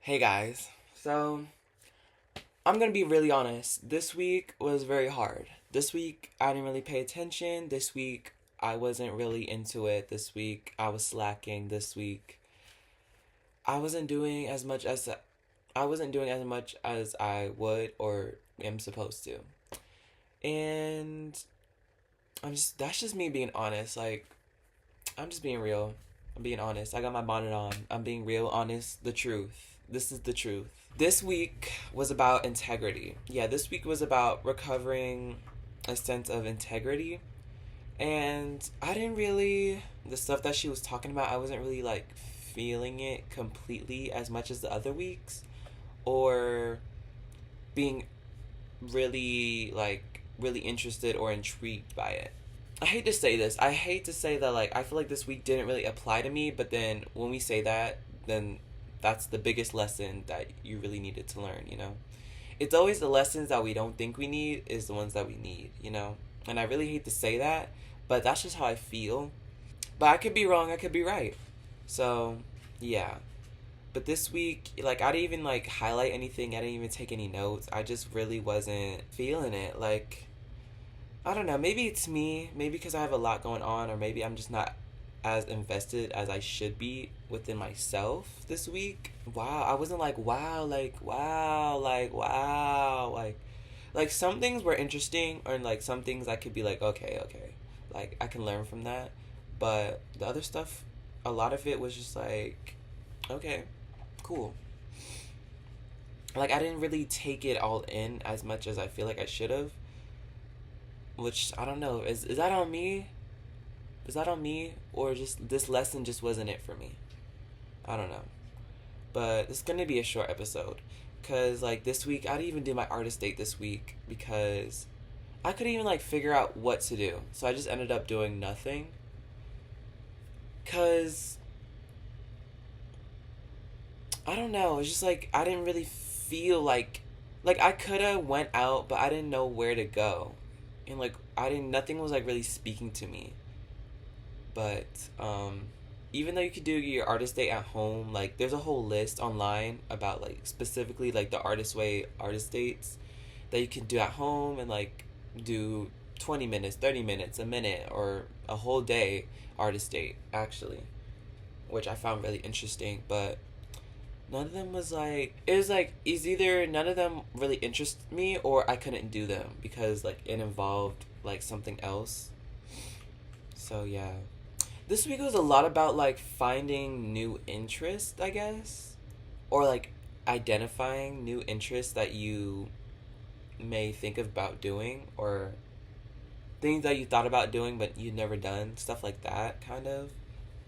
Hey guys, so I'm gonna be really honest. This week was very hard. This week I didn't really pay attention. This week I wasn't really into it. This week I was slacking. This week I wasn't doing as much as I would or am supposed to. And that's just me being honest. Like I'm just being real. I'm being honest. I got my bonnet on. I'm being real honest. The truth. This is the truth. This week was about integrity. Yeah, this week was about recovering a sense of integrity. And I didn't really, the stuff that she was talking about, I wasn't really like feeling it completely as much as the other weeks or being really interested or intrigued by it. I hate to say this. I hate to say that like I feel like this week didn't really apply to me, but then when we say that, then that's the biggest lesson that you really needed to learn, you know? It's always the lessons that we don't think we need is the ones that we need, you know? And I really hate to say that, but that's just how I feel. But I could be wrong, I could be right. So, yeah. But this week, like I didn't even like highlight anything, I didn't even take any notes. I just really wasn't feeling it. Like I don't know, maybe it's me, maybe because I have a lot going on, or maybe I'm just not as invested as I should be within myself this week. Wow, I wasn't like wow, like some things were interesting, or like some things I could be like, okay, like I can learn from that, but the other stuff, a lot of it was just like, okay, cool. Like I didn't really take it all in as much as I feel like I should have, which I don't know. Is that on me? Is that on me, or just this lesson just wasn't it for me? I don't know. But it's gonna be a short episode, cause like this week I didn't even do my artist date this week because I couldn't even like figure out what to do. So I just ended up doing nothing. Cause I don't know. It's just like I didn't really feel like I coulda went out, but I didn't know where to go, and like I didn't. Nothing was like really speaking to me. But even though you could do your artist date at home, like there's a whole list online about like specifically like the artist way artist dates that you can do at home and like do 20 minutes, 30 minutes, a minute, or a whole day artist date actually, which I found really interesting. But none of them was like, it was like it's either none of them really interest me or I couldn't do them because like it involved like something else. So yeah, this week was a lot about like finding new interest, I guess, or like identifying new interests that you may think about doing, or things that you thought about doing but you'd never done, stuff like that, kind of.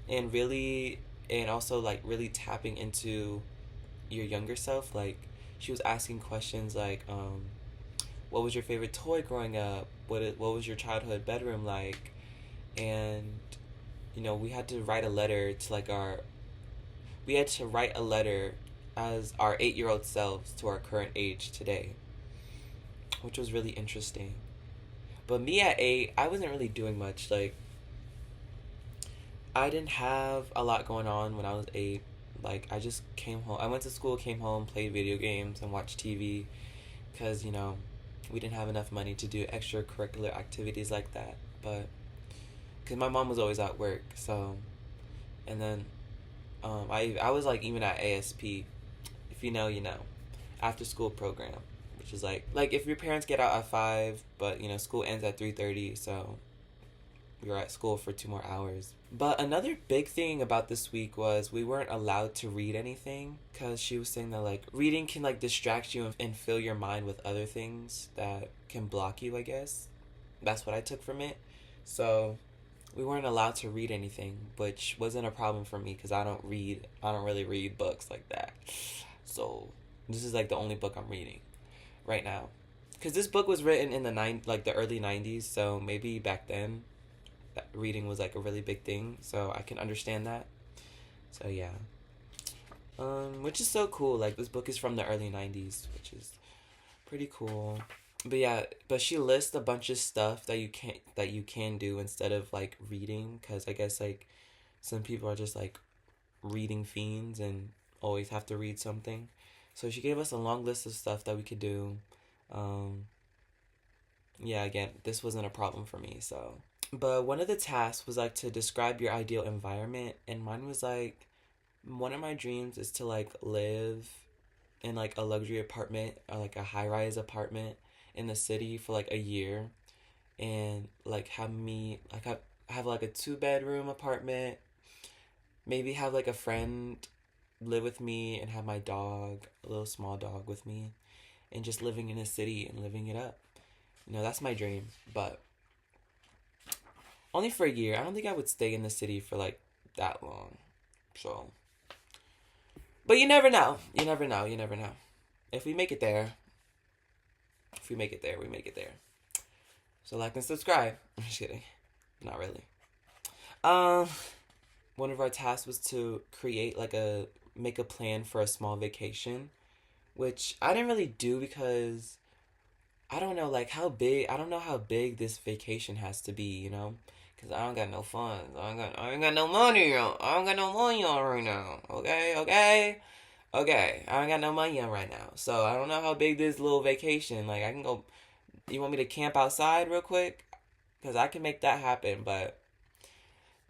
And really, and also like really tapping into your younger self. Like, she was asking questions like, what was your favorite toy growing up? What was your childhood bedroom like? And we had to write a letter to like we had to write a letter as our 8-year-old selves to our current age today, which was really interesting. But me at 8, I wasn't really doing much. Like, I didn't have a lot going on when I was 8. Like, I just came home. I went to school, came home, played video games, and watched TV because, we didn't have enough money to do extracurricular activities like that. But, because my mom was always at work, so, and then I was like even at ASP, if you know, after school program, which is like if your parents get out at 5, but school ends at 3:30, so we were at school for 2 more hours. But another big thing about this week was we weren't allowed to read anything because she was saying that like reading can like distract you and fill your mind with other things that can block you, I guess. That's what I took from it. So we weren't allowed to read anything, which wasn't a problem for me because I don't read. I don't really read books like that. So this is like the only book I'm reading right now. Because this book was written in the early 90s, so maybe back then that reading was like a really big thing, so I can understand that. So yeah. Which is so cool. Like this book is from the early 90s, which is pretty cool. But yeah, but she lists a bunch of stuff that you can do instead of like reading, cuz I guess like some people are just like reading fiends and always have to read something. So she gave us a long list of stuff that we could do. Um, yeah, again, this wasn't a problem for me, so. But one of the tasks was like to describe your ideal environment, and mine was like one of my dreams is to like live in like a luxury apartment or like a high rise apartment in the city for like a year, and like have like a 2 bedroom apartment, maybe have like a friend live with me and have my dog, a little small dog with me, and just living in a city and living it up. That's my dream, but only for a year. I don't think I would stay in the city for like that long. So, but you never know. You never know. You never know. If we make it there, if we make it there, we make it there. So like and subscribe. I'm just kidding. Not really. Um, One of our tasks was to make a plan for a small vacation, which I didn't really do because I don't know like how big. I don't know how big this vacation has to be. Cause I don't got no funds. I ain't got no money on. I don't got no money on right now. Okay, okay, okay. I don't got no money on right now. So I don't know how big this little vacation. Like I can go. You want me to camp outside real quick? Cause I can make that happen. But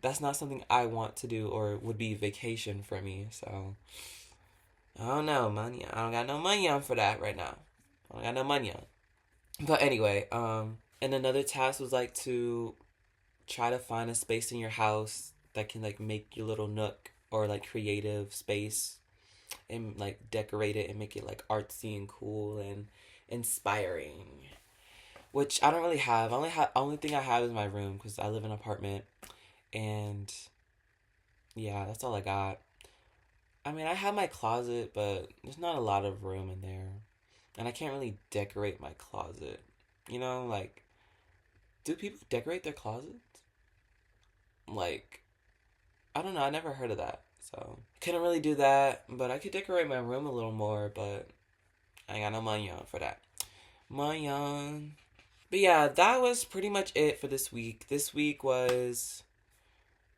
that's not something I want to do or would be vacation for me. So I don't know money. I don't got no money on for that right now. I don't got no money on. But anyway, and another task was like to try to find a space in your house that can like make your little nook or like creative space and like decorate it and make it like artsy and cool and inspiring. Which I don't really have. Only thing I have is my room because I live in an apartment, and yeah, that's all I got. I mean, I have my closet, but there's not a lot of room in there, and I can't really decorate my closet. Like, do people decorate their closets? Like, I don't know. I never heard of that. So, couldn't really do that. But I could decorate my room a little more. But I ain't got no money on for that. Money on. But yeah, that was pretty much it for this week. This week was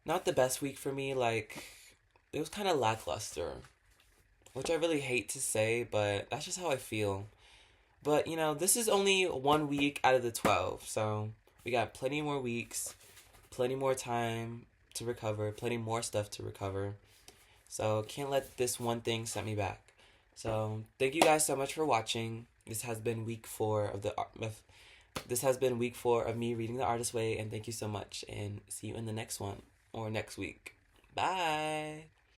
not the best week for me. Like, it was kind of lackluster. Which I really hate to say. But that's just how I feel. But, this is only 1 week out of the 12. So, we got plenty more weeks. Plenty more time to recover, plenty more stuff to recover. So can't let this one thing set me back. So thank you guys so much for watching. This has been week 4 of me reading The Artist Way, and thank you so much, and see you in the next one or next week. Bye.